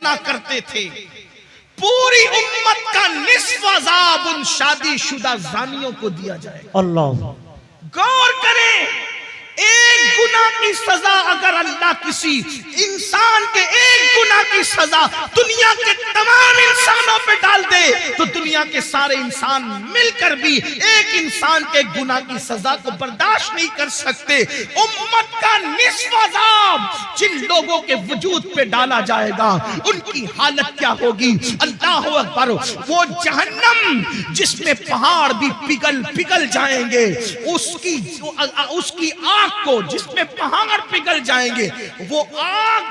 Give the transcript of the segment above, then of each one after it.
ना करते थे। पूरी उम्मत का निस्फ अज़ाब उन शादीशुदा जानियों को दिया जाए। अल्लाह, गौर करें, एक गुनाह की सजा अगर अल्लाह किसी इंसान के एक गुनाह की सजा दुनिया के तमाम इंसानों पे डाल दे तो दुनिया के सारे इंसान मिलकर भी एक इंसान के गुनाह की सजा को बर्दाश्त नहीं कर सकते। उम्मत का निस्फ अज़ाब जिन लोगों के वजूद पे डाला जाएगा उनकी हालत क्या होगी? अल्लाह अकबर। वो जहन्नम जिसमें पहाड़ भी पिघल पिघल जाएंगे, उसकी आग को जिसमें पहाड़ पिघल जाएंगे, वो आग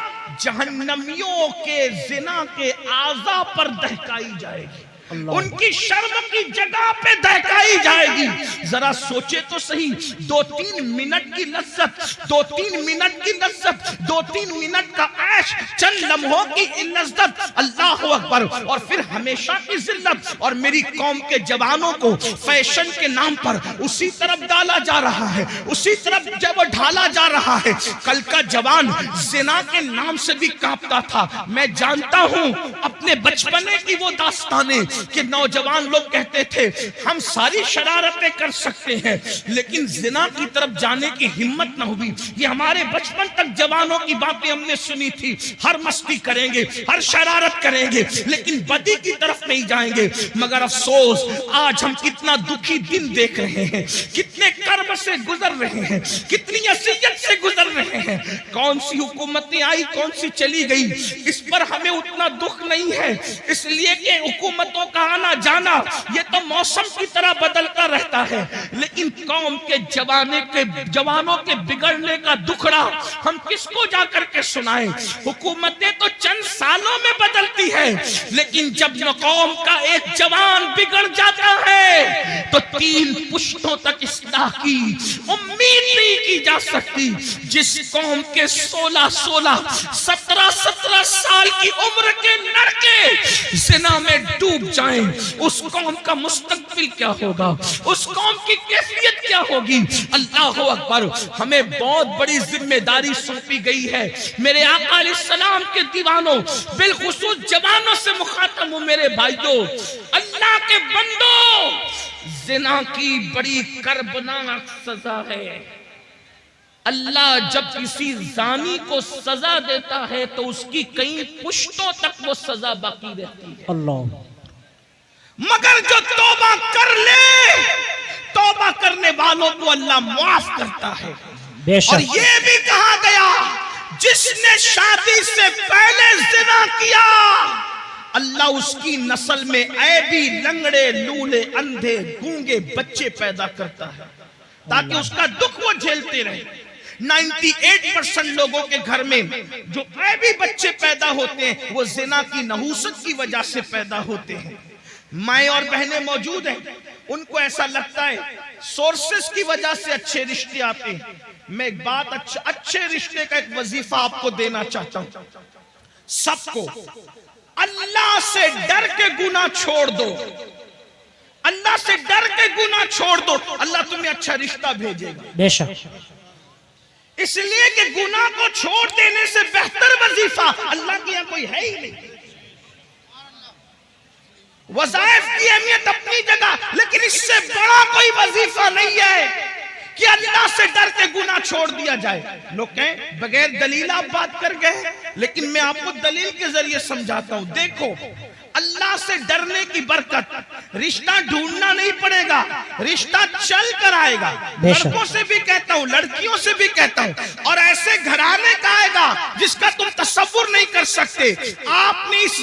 जहन्नमियों के जिना के आज़ा पर दहकाई जाएगी, उनकी शर्म की जगह पे दहकाई जाएगी। जरा सोचे तो सही, 2-3 मिनट की लज्जत, 2-3 मिनट की लज्जत, 2-3 मिनट का ऐश, चंद लम्हों की लज्जत, अल्लाह अकबर, और फिर हमेशा की जिल्लत। और मेरी कौम के जवानों को फैशन के नाम पर उसी तरफ डाला जा रहा है, उसी तरफ जब ढाला जा रहा है। कल का जवान जिना के नाम से भी कांपता था। मैं जानता हूं अपने बचपने की वो दास्तानें कि नौजवान लोग कहते थे हम सारी शरारतें कर सकते हैं, लेकिन जिना की तरफ जाने की हिम्मत न हुई। ये हमारे बचपन तक जवानों की बातें हमने सुनी थी, हर मस्ती करेंगे, हर शरारत करेंगे, लेकिन बदी की तरफ नहीं जाएंगे। मगर अफसोस, आज हम कितना दुखी दिन देख रहे हैं, कितने कर्ब से गुजर रहे हैं, कितनी असियत से गुजर रहे हैं। कौन सी हुकूमतें आई, कौन सी चली गई, इस पर हमें उतना दुख नहीं है, इसलिए कि हुकूमतों का आना जाना ये तो मौसम की तरह बदलता रहता है। लेकिन कौम के जवानों के बिगड़ने का दुखड़ा हम किसको जाकर के सुनाएं? हुकूमतें तो चंद सालों में बदलती है, लेकिन जब कौम का एक जवान बिगड़ जाता है तो 3 पुश्तों तक इस्लाह की उम्मीद नहीं की जा सकती। जिस कौम के 16-16, 17-17 साल की उम्र के लड़के जिना में डूब जाएं, उस कौम का मुस्तकबिल क्या होगा, उस कौम की कैफियत क्या होगी? अल्लाह अकबर। हमें बहुत बड़ी जिम्मेदारी सौंपी गई है। मेरे आका अलैहिस्सलाम के दीवानों, बिलखुसूस जवानों से मुखातब हूं मेरे भाइयों, अल्लाह के बंदो, जिना की बड़ी कर्बनाक सजा है। अल्लाह जब किसी जानी को सजा देता है तो उसकी कई पुश्तों तक वो सजा बाकी रहती है। अल्लाह, मगर जो तौबा कर ले, तौबा करने वालों को अल्लाह माफ करता है। और ये भी कहा गया, जिसने शादी से पहले जिना किया अल्लाह उसकी नस्ल में ऐबी, लंगड़े, लूले, अंधे, गूंगे बच्चे पैदा करता है ताकि उसका दुख वो झेलते रहे। 98% लोगों के घर में जो ऐबी बच्चे पैदा होते हैं वो जिना की नहूसत की वजह से पैदा होते हैं। माएं और बहनें मौजूद हैं, उनको ऐसा लगता है सोर्सेस की वजह से अच्छे रिश्ते आते हैं। मैं एक बात, अच्छे रिश्ते का एक वजीफा आपको देना चाहता हूं सबको। अल्लाह से डर के गुनाह छोड़ दो, अल्लाह से डर के गुनाह छोड़ दो, अल्लाह तुम्हें अच्छा रिश्ता भेजेगा बेशक। इसलिए कि गुनाह को छोड़ देने से बेहतर वजीफा अल्लाह के यहां कोई है ही नहीं। वज़ाइफ की अहमियत अपनी जगह, लेकिन इससे बड़ा कोई वजीफा नहीं है कि अल्लाह से डर के गुनाह छोड़ दिया जाए। लोग कहें बगैर दलील आप बात कर गए, लेकिन मैं आपको दलील के जरिए समझाता हूं। देखो, अल्लाह से डरने की बरकत, रिश्ता ढूंढना नहीं पड़ेगा, रिश्ता चल कर आएगा। लड़कों से भी कहता हूं, लड़कियों से भी कहता हूं, और ऐसे घराने का आएगा जिसका तुम तसव्वुर नहीं कर सकते। आपने इस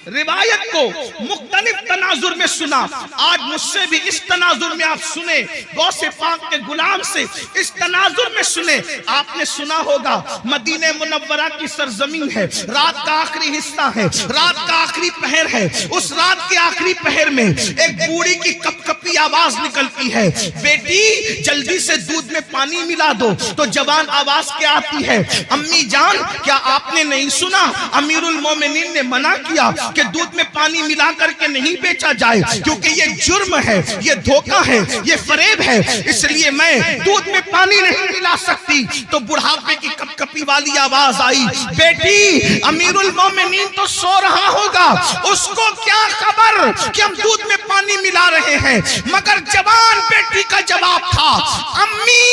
रिवायत को मुख्तलिफ तनाजुर में सुना, आज मुझसे भी इस तनाजुर में आप सुने, गौसे पाक के गुलाम से इस तनाजुर में सुने। आपने सुना होगा मदीने मुनव्वरा की सरजमीन है, रात का आखिरी हिस्सा है, रात का आखिरी पहर है। उस रात के आखिरी पहर में एक बूढ़ी की कपकपी आवाज निकलती है, बेटी जल्दी से दूध में पानी मिला दो। तो जवान आवाज क्या आती है, अम्मी जान क्या आपने नहीं सुना, अमीरुल मोमिनीन ने मना किया। कि दूध में पानी मिला करके नहीं बेचा जाए, क्योंकि ये जुर्म है, ये धोखा है, ये फरेब है, इसलिए मैं दूध में पानी नहीं मिला सकती। तो बुढ़ापे की कपकपी वाली आवाज आई, बेटी अमीरुल मोमिनीन तो सो रहा होगा, उसको क्या खबर कि हम दूध में पानी मिला रहे हैं। मगर जवान बेटी का जवाब था, अम्मी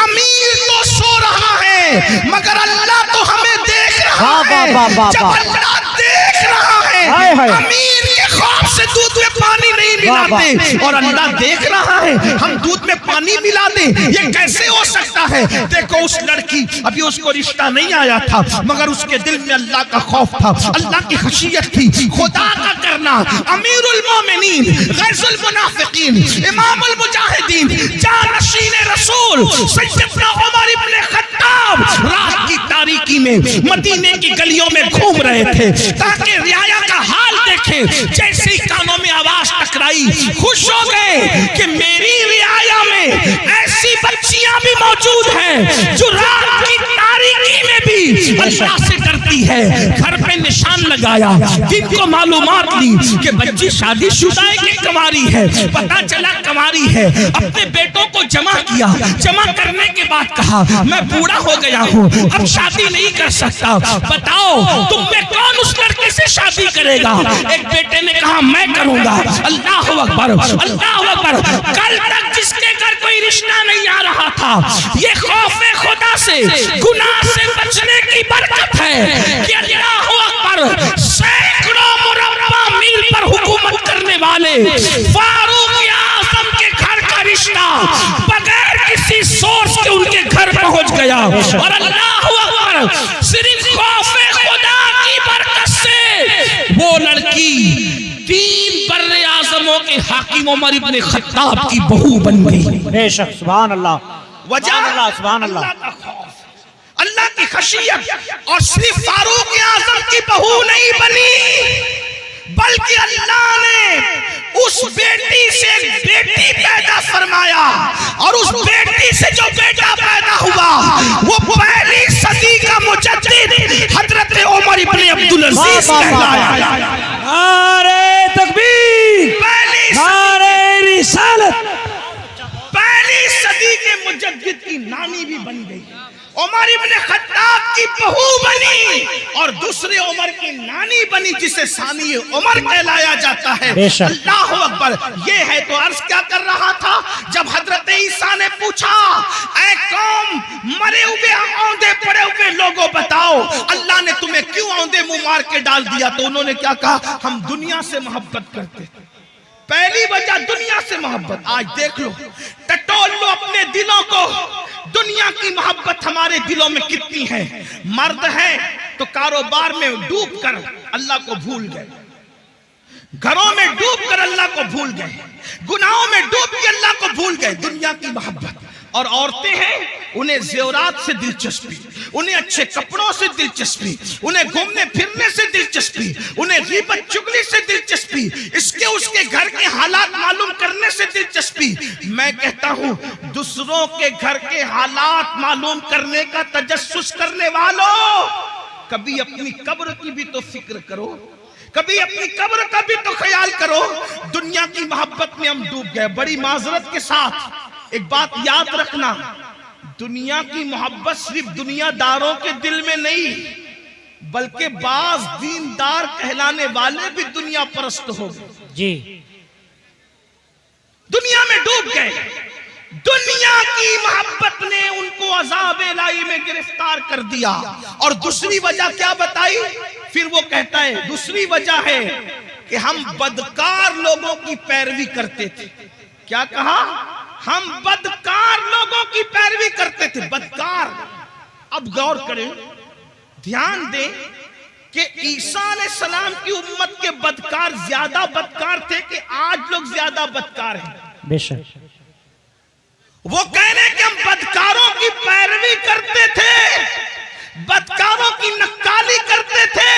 अमीर तो सो रहा है मगर अल्लाह तो हमें देख रहा है। जब अल्लाह देख रहा है, अमीर के खौफ से दूध में पानी नहीं मिलाते और अल्लाह देख रहा है हम दूध में पानी मिला दे, ये कैसे हो सकता है। देखो उस लड़की, अभी उसको रिश्ता नहीं आया था मगर उसके दिल में अल्लाह का खौफ था, अल्लाह की खशियत थी, खुदा का करना। अमीरुल मोमिनीन, गैजुल मुनाफिकीन, इमामुल मुजाहिदीन, जानशीन रसूल सैयदना उमर इब्न खत्ताब रात की तारीकी में मदीने की गलियों में घूम रहे थे ताकि रियाया का हाल देखें। जैसे ही कानों में आवाज टकराई, खुश हो गए कि मेरी रियाया में ऐसी बच्चियां भी मौजूद हैं जो रात की तारीकी में भी अल्लाह से डरती है। घर पे निशान लगाया, दिन को मालूमात ली कि बच्ची शादीशुदा है कि कुंवारी है। पता चला कुंवारी है। अपने बेटों को जमा किया, जमा करने के बाद कहा मैं बूढ़ा हो गया हूँ, अब शादी नहीं कर सकता, बताओ तुम में कौन उस लड़के से शादी करेगा। एक बेटे ने कहा मैं करूंगा। अल्लाह अकबर, अल्लाह अकबर। कल तक जिसके घर कोई रिश्ता नहीं आ रहा था, ये खौफे खुदा से, गुनाह से बचने की बरकत है कि अल्लाह अकबर सैकड़ों मुरब्बा मील पर हुकूमत करने वाले फारूक आज़म के घर का रिश्ता बगैर किसी सोर्स के उनके घर पहुंच गया। और अल्लाह अकबर सिर्फ खौफे खुदा की बरकत से वो लड़की 3 बर्रे आज़मों के हाकिम उमर इब्न खत्ताब की बहू बन गई। बेशक, सुभान अल्लाह, वजह सुभान अल्लाह, अल्लाह की खशियत। और सिर्फ फारूक आज़म की बहू नहीं बनी, बल्कि अल्लाह ने उस बेटी से बेटी पैदा फरमाया और उस बेटी से जो बेटा पैदा हुआ वो पहली सदी का मुजद्दिद हजरत उमर इब्न अब्दुल अजीज कहलाया। नारे तकबीर, नारे रिसालत। पहली सदी के मुजद्दिद की नानी भी बन गई, उमर इब्न खत्ताब की बहू बनी और दूसरे उमर की नानी बनी, जिसे सानी उमर कहलाया जाता है। अल्लाह अकबर। ये है तो अर्ज क्या कर रहा था, जब हजरत ईसा ने पूछा ऐ कौम मरे हुए औंधे पड़े हुए लोगों बताओ अल्लाह ने तुम्हें क्यों औंधे मुंह मार के डाल दिया, तो उन्होंने क्या कहा, हम दुनिया से मोहब्बत करते। पहली वजह दुनिया से मोहब्बत। आज देख लो, टटोल लो अपने दिलों को, दुनिया की मोहब्बत हमारे दिलों में कितनी है। मर्द है तो कारोबार में डूब कर अल्लाह को भूल गए, घरों में डूब कर अल्लाह को भूल गए, गुनाहों में डूब के अल्लाह को भूल गए, दुनिया की मोहब्बत। और औरतें हैं, उन्हें ज़ेवरात से दिलचस्पी, उन्हें अच्छे कपड़ों से दिलचस्पी, उन्हें घूमने फिरने से दिलचस्पी, उन्हें गीबत चुगली से दिलचस्पी, इसके उसके घर के हालात मालूम करने से दिलचस्पी। मैं कहता हूँ दूसरों के घर के हालात मालूम करने का तजस्सुस करने वालों, कभी अपनी कब्र की भी तो फिक्र करो, कभी अपनी कब्र का भी तो ख्याल करो। दुनिया की मोहब्बत में हम डूब गए। बड़ी माजरत के साथ एक बात याद रखना, दुनिया की मोहब्बत सिर्फ दुनियादारों के दिल में नहीं, बल्कि बाज दीनदार कहलाने वाले भी दुनिया परस्त हो गए जी, दुनिया में डूब गए। दुनिया की मोहब्बत ने उनको अज़ाब इलाही में गिरफ्तार कर दिया। और दूसरी वजह क्या बताई, फिर वो कहता है दूसरी वजह है कि हम बदकार लोगों की पैरवी करते थे। क्या कहा, हम बदकार लोगों की पैरवी करते थे। बदकार, अब गौर करें, ध्यान दें कि ईसा अलैहिस्सलाम की उम्मत के बदकार ज्यादा बदकार थे कि आज लोग ज्यादा बदकार हैं। बेशक, वो कह रहे कि हम बदकारों की पैरवी करते थे, बदकारों की नक्काली करते थे,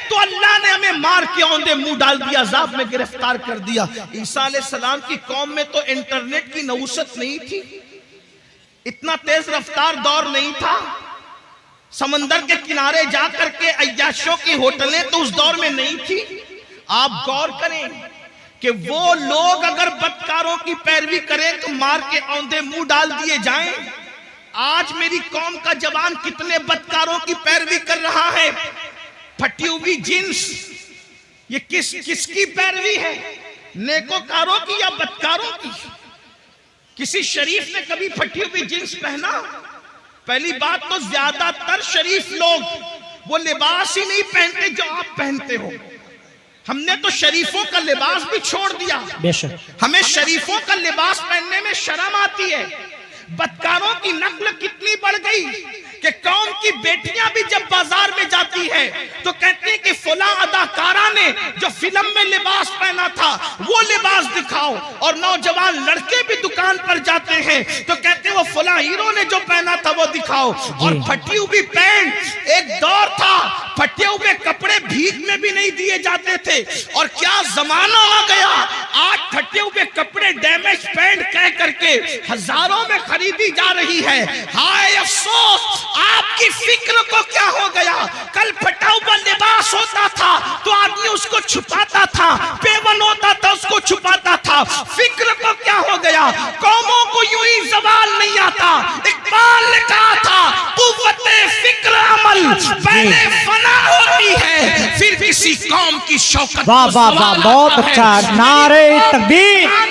तो अल्लाह ने हमें मार के औंधे मुंह डाल दिया, अज़ाब में गिरफ्तार कर दिया। ईसा अलैहिस्सलाम की कौम में तो इंटरनेट की नऊसत नहीं थी, इतना तेज रफ्तार दौर नहीं था, समंदर के किनारे जाकर के अय्याशों की होटलें तो उस दौर में नहीं थी। आप गौर करें कि वो लोग अगर बदकारों की पैरवी करें तो मार के औंधे मुंह डाल दिए जाएं। आज मेरी कौम का जवान कितने बदकारों की पैरवी कर रहा है। फटी हुई जींस, ये किसकी पैरवी है? नेकोकारों की या बदकारों की? किसी शरीफ ने कभी फटी हुई जींस पहना? पहली बात तो ज्यादातर शरीफ लोग वो लिबास ही नहीं पहनते जो आप पहनते हो। हमने तो शरीफों का लिबास भी छोड़ दिया। बेशक हमें शरीफों का लिबास पहनने में शर्म आती है। बदकारों की नस्ल कितनी बढ़ गई कि कौम की बेटियां भी जब बाजार में जाती है तो कहती है कि फला अदाकारा ने जो फिल्म में लिबास पहना था वो लिबास दिखाओ, और नौजवान लड़के भी दुकान पर जाते हैं तो कहते हैं वो फला हीरो ने जो पहना था वो दिखाओ। और फटी हुई पैंट, एक दौर था फटे हुए कपड़े भीख में भी नहीं दिए जाते थे, और क्या जमाना आ गया। आज फटे हुए कपड़े डैमेज पैंट कह करके हजारों में खरीदी जा रही है। हाय अफसोस, आपकी फिक्र को क्या हो गया। कल फटा हुआ लिबास होता था तो आदमी उसको छुपाता था, पेवन होता था उसको छुपाता था। फिक्र को क्या हो गया। कौमों को यूं ही जवाल नहीं आता। इकबाल ने कहा था कुव्वते फिक्र अमल पहले फना होती है फिर किसी कौम की शौकत। वाह वाह वाह, बहुत अच्छा। नारे तकबीर।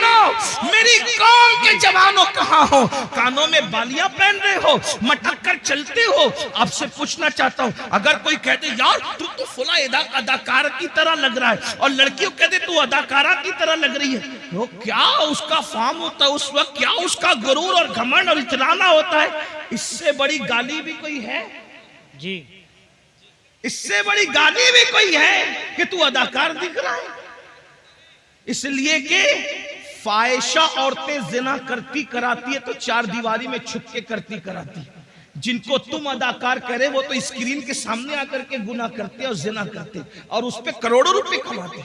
मेरी कौम के जवानों कहाँ हो? कानों में बालियां पहन रहे हो, मटक कर चलते हो। आपसे पूछना चाहता हूँ, अगर कोई कहते यार तू तो फुला अदाकार की तरह लग रहा है, और लड़कियों कहते तू अदाकारा की तरह लग रही है, वो क्या उसका फार्म होता है उस वक्त, क्या उसका गुरूर और घमंड और इतराना होता है। इससे बड़ी गाली भी कोई है जी? इससे बड़ी गाली भी कोई है कि तू अदाकार दिख रहा है? इसलिए कि फाहिशा औरतें जिना करती कराती है तो चार दीवारी में छुप के करती कराती। जिनको तुम अदाकार करे वो तो स्क्रीन के सामने आकर के गुनाह करते और जिना करते और उस पे करोड़ों रुपए कमाते,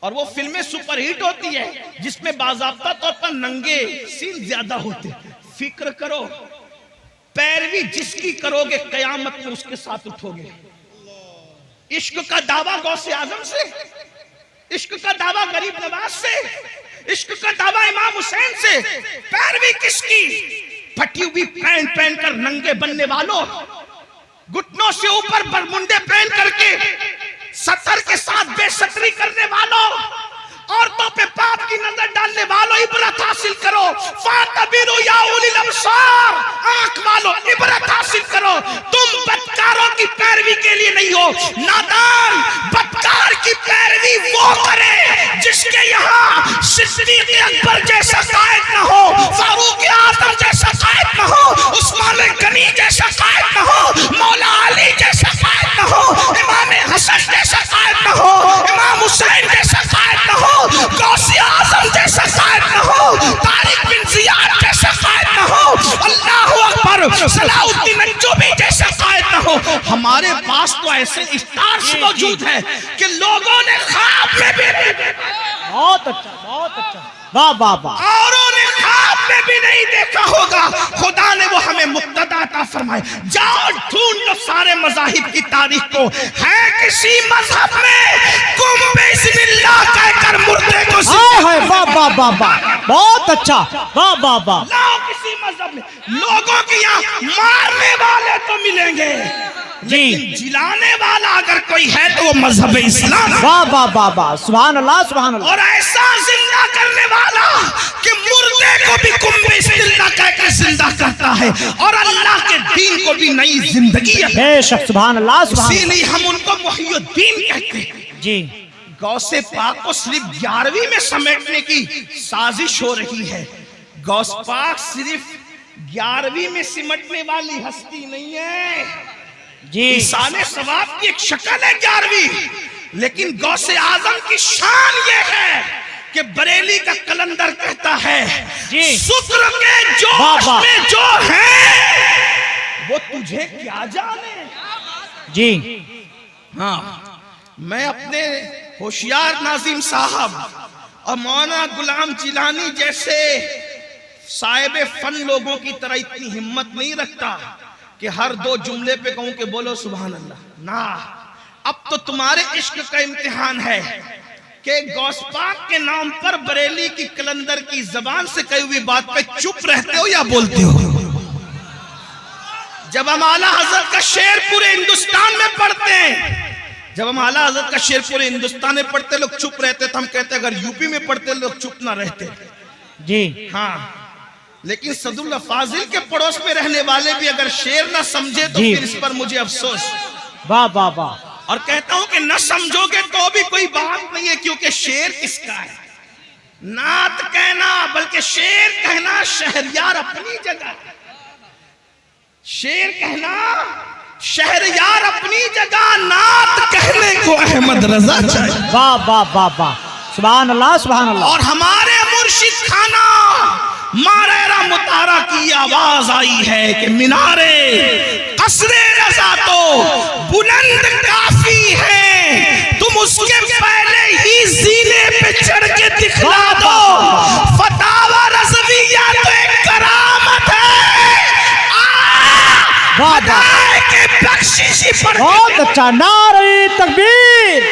और वो फिल्में सुपरहिट होती है जिसमें बाज़ाब्ता तौर पर नंगे सीन ज्यादा होते। फिक्र करो, पैरवी जिसकी करोगे कयामत में उसके साथ उठोगे। इश्क का दावा गौसे आजम से, इश्क का दावा गरीब नवाज से, इश्क का दावा इमाम हुसैन से। पैरवी किसकी? फटी हुई पैंट पहनकर नंगे बनने वालों, घुटनों से ऊपर बरमुंडे पहन करके सतर के साथ बेसतरी करने वालों, औरतों पे पाप की नजर डालने वालों, इबरत हासिल करो। फातबिरू या उलिल अब्सार, आंख वालों इबरत हासिल करो। तुम बदकारों की पैरवी के लिए नहीं हो। नादान बदकार की पैरवी वो करे जिसके यहाँ सिद्दीक़ अकबर जैसा कायद न हो, फारूक आज़म जैसा कायद न हो, उस्मान गनी जैसा कायद न हो, मौला अली जैसा कायद न हो, इमाम हसन जैसा कायद न हो, इमाम हुसैन जैसा कायद न हो, गौसे आज़म जैसा कायद न हो, तारिक बिन ज़ियाद जैसा कायद न हो, अल्लाहु अकबर सलाउद्दीन अय्यूबी जैसा कायद न हो। हमारे पास तो ऐसे स्टार्स मौजूद हैं कि लोगों ने ख्वाब में भी, बहुत अच्छा, बहुत अच्छा, वाह वाह वाह, औरों ने ख्वाब में भी नहीं देखा होगा। खुदा ने वो हमें मुक्तदा अता फरमाए। जाओ ढूंढ लो सारे मज़ाहिब की तारीख को, है किसी मजहब में कुम बिस्मिल्लाह कहकर मुर्दे को हाय वाह वाह वाह वाह, बहुत अच्छा, वाह वाह वाह। लाओ किसी मजहब में। लोगों के यहाँ मारने वाले तो मिलेंगे लेकिन जिलाने वाला अगर कोई है तो वो मजहब इस्लाम। वाह वाह वाह वाह, सुभान अल्लाह सुभान अल्लाह। और ऐसा जिंदा करने वाला कि मुर्दे को भी कुम्बे जिंदा कहकर जिंदा करता है और अल्लाह के दीन को भी नई जिंदगी है। बेशक, सुभान अल्लाह सुभान। इसीलिए हम उनको मुहियुद्दीन कहते हैं जी। गौसे पाक को सिर्फ 11वीं में समेटने की साजिश हो रही है। गौस पाक सिर्फ 11वीं में सिमटने वाली हस्ती नहीं है जी। इंसाने सवाब की एक शक्ल है 11वीं, लेकिन गौसे आजम की शान ये है कि बरेली का कलंदर कहता है जी, शुक्र के जोश में जो है वो तुझे क्या जाने। जी हाँ, मैं अपने होशियार नाजिम साहब और मौलाना गुलाम जिलानी जैसे साहिब फन लोगों की तरह इतनी हिम्मत नहीं रखता कि हर 2 जुमले पे कहूं कि बोलो सुभान अल्लाह ना। अब तो तुम्हारे इश्क का इम्तिहान है कि गौस पाक के नाम पर बरेली की कलंदर की जबान से कही हुई बात पे चुप रहते हो या बोलते हो? जब हम आला हजरत का शेर पूरे हिंदुस्तान में पढ़ते हैं, जब हम आला हजरत का शेर पूरे हिंदुस्तान में पढ़ते लोग चुप रहते, तो हम कहते अगर यूपी में पढ़ते लोग चुप ना रहते जी। हाँ, लेकिन सदुल्ला फाजिल के पड़ोस में रहने वाले भी अगर शेर ना समझे तो फिर इस पर मुझे अफसोस। वाह वाह वाह। और कहता हूं कि न समझोगे तो भी कोई बात नहीं है, क्योंकि शेर किसका है? नात कहना बल्कि शेर कहना शहरयार अपनी जगह, शेर कहना शहरयार अपनी जगह, नात कहने को अहमद रजा चाहिए। वाह वाह वाह वाह, सुभान अल्लाह सुभान अल्लाह। और हमारे मुर्शिद खाना मारेरा मुतारा की आवाज आई है कि मीनारे कसरे रजा तो बुलंद काफी है, तुम उसके पहले ही जीने पे चढ़ के दिखला दो। फतावा रज़विया तो एक करामत है, के बख्शिशी पर। बहुत अच्छा। नारे तकबीर,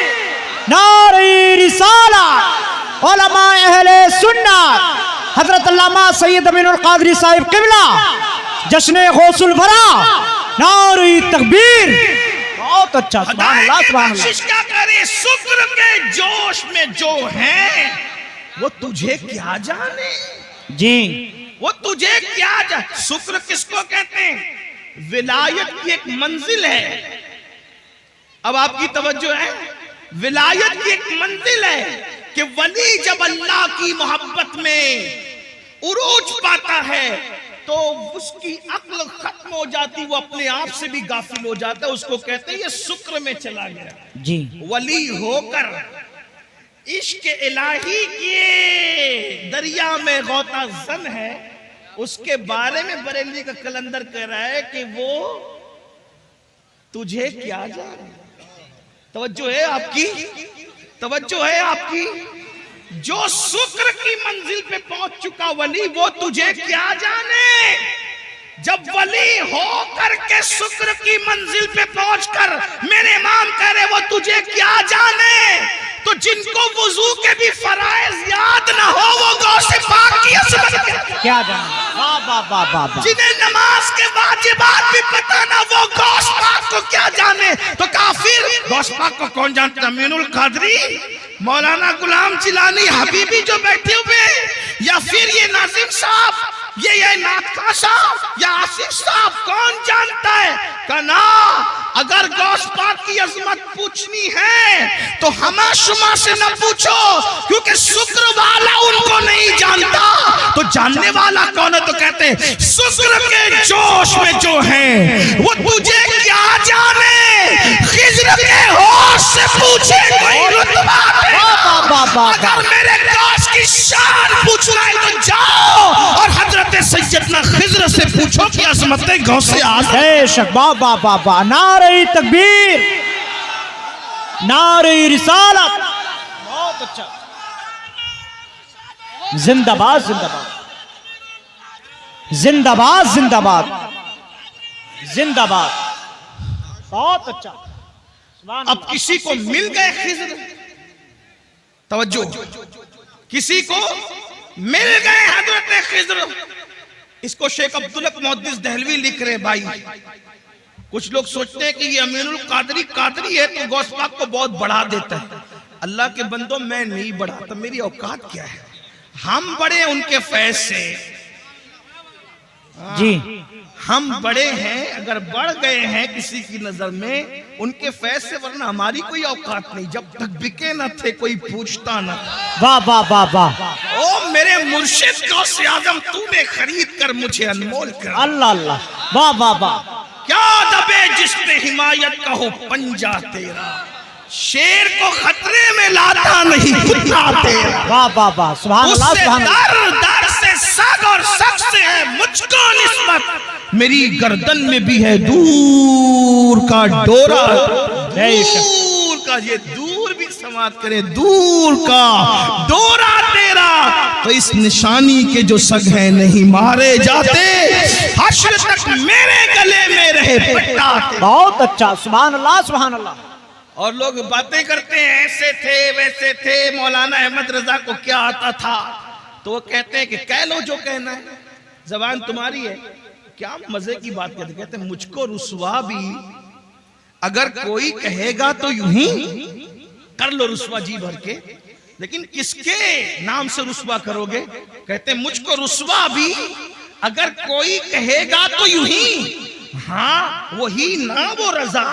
नारे रिसालत, उलमा अहले सुन्नत, हजरत अल्लामा सैयद अमीनुल कादरी साहिब किबला, जश्न गौसुल वरा, नारे तकबीर। बहुत अच्छा, सुभान अल्लाह सुभान अल्लाह। क्या करे, शुक्र के जोश में जो है वो तुझे क्या जाने जी, वो तुझे क्या जाने। शुक्र किसको कहते हैं? विलायत की एक मंजिल है। अब आपकी तवज्जो है, विलायत की एक मंजिल है कि वली जब अल्लाह की मोहब्बत में उरूज पाता है तो उसकी अक्ल खत्म हो जाती, वो अपने आप से भी गाफिल हो जाता है। उसको कहते हैं ये शुक्र में चला गया जी। वली होकर इश्क इलाही के दरिया में गौता जन है, उसके बारे में बरेली का कलंदर कह रहा है कि वो तुझे क्या जाने। तवज्जो है आपकी, तवज्जो है आपकी। जो शुक्र की मंजिल पे पहुंच चुका वली, वो तुझे क्या जाने। जब वली हो करके शुक्र की मंजिल पे पहुंचकर मेरे इमाम कह रहे वो तुझे क्या जाने, तो जिनको वुजू के भी फराइज याद ना हो वो गौसे पाक की अज़मत क्या जाने। वाह वाह वाह वाह। जिन्हें नमाज के वाजिबात भी पता ना वो गौस पाक को क्या जाने। तो काफिर गौस पाक को कौन जानता? अमीनुल कादरी, मौलाना गुलाम जिलानी, हबीबी जो बैठे हुए, या फिर ये नाजिम साहब, ये नाथका साहब या आसिफ साहब, कौन जानता है? कना अगर गौस पाक की अजमत पूछनी है तो हमा शुमा से न पूछो, क्योंकि शुक्र वाला उनको नहीं जानता। तो जानने वाला कौन है? तो कहते हैं शुक्र के जोश में जो है वो तुझे क्या जाने। खिज्र के होश से पूछे कोई रुतबा अगर मेरे गौस की शान पूछना है तो जाओ और हजरत सैयदना खिज्र से पूछो कि अज़मत गौसे आज़म। बेशक, वाह वाह वाह वाह। नारे तकबीर, नारे रिसालत। बहुत अच्छा। जिंदाबाद जिंदाबाद जिंदाबाद जिंदाबाद जिंदाबाद। बहुत अच्छा। अब किसी को मिल गए खिज्र, तवज्जो, किसी को मिल गए हजरत खिज्र। इसको शेख अब्दुल हक मुहद्दिस दहलवी लिख रहे भाई। कुछ लोग सोचते हैं कि ये अमीनुल कादरी कादरी है तो गौस पाक को बहुत बढ़ा देता है। अल्लाह के बंदो, मैं नहीं बढ़ाता, मेरी औकात क्या है? हम बड़े उनके फैज से जी, हम बड़े हैं, अगर बढ़ गए हैं किसी की नजर में उनके फैज से, वरना हमारी कोई औकात नहीं। जब तक बिके न थे कोई पूछता न। वाह वाह वाह वाह। ओ मेरे मुर्शिद गौसे आज़म, तूने खरीद कर मुझे अनमोल कर। अल्लाह अल्लाह, वाह वाह वाह। क्या दबे जिसने हिमायत का हो पंजा तेरा, शेर को खतरे में लाता नहीं कुत्ता तेरा। वाह वाह वाह, सुभान अल्लाह सुभान अल्लाह। दर दर से सग और सग से है मुझको निस्बत, मेरी गर्दन में भी है दूर का डोरा। दूर का, ये दूर भी समाप्त करे, दूर का डोरा तेरा। तो इस निशानी के जो सग हैं नहीं मारे जाते, हश्र तक मेरे गले में रहे पट्टा। बहुत अच्छा, सुभान अल्लाह सुभान अल्लाह। और लोग बातें करते हैं ऐसे थे वैसे थे, मौलाना अहमद रजा को क्या आता था, तो वो कहते हैं कि कह लो जो कहना है, जबान तुम्हारी है। क्या मजे की बात कहते हैं मुझको रुसवा भी अगर कोई कहेगा तो यूं ही कर लो रुसवा जी भर के, लेकिन किसके नाम से रुसवा करोगे? कहते हैं मुझको रुसवा भी अगर कोई कहेगा तो यूं ही, हाँ वही ना वो रजा